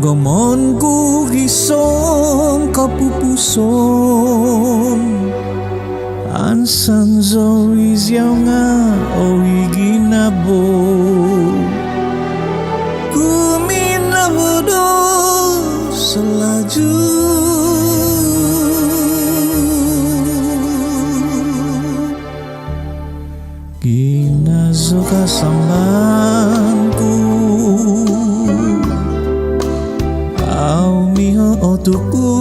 Gomonku gisong kapupuson Ansan zori ziao nga o iginabo Kuminabodo selaju Ginazo kasambanku Au miho otuku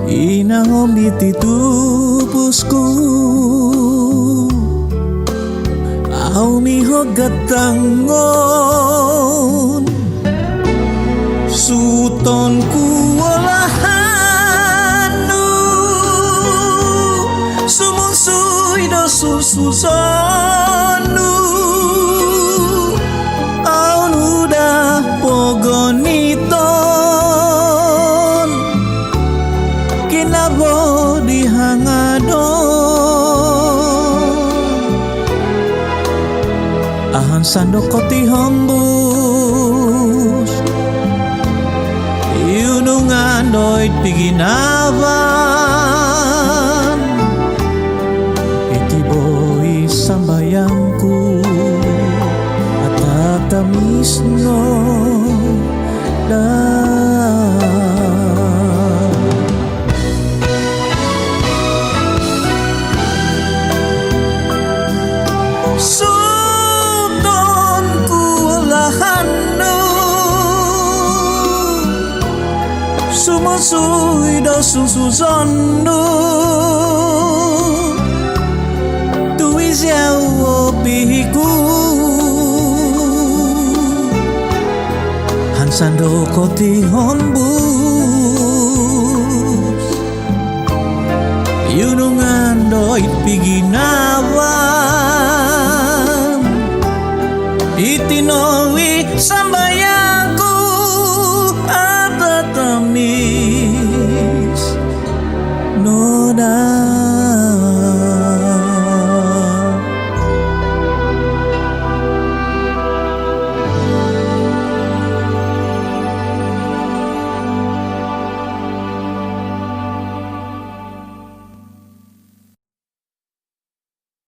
Inahomiti tupusku Au miho gatangon Sutonku olahanu Sumunsui do susuzonu Au nuda pogoniton Kinabo dihangadon Ahan sandokoti hombus Yunungan doit piginavan Itiboi sambayangku Atatamisno Sumunsui do susuzonu Tui ziao pihiku Hansando koti hombus Yunungan doit pigina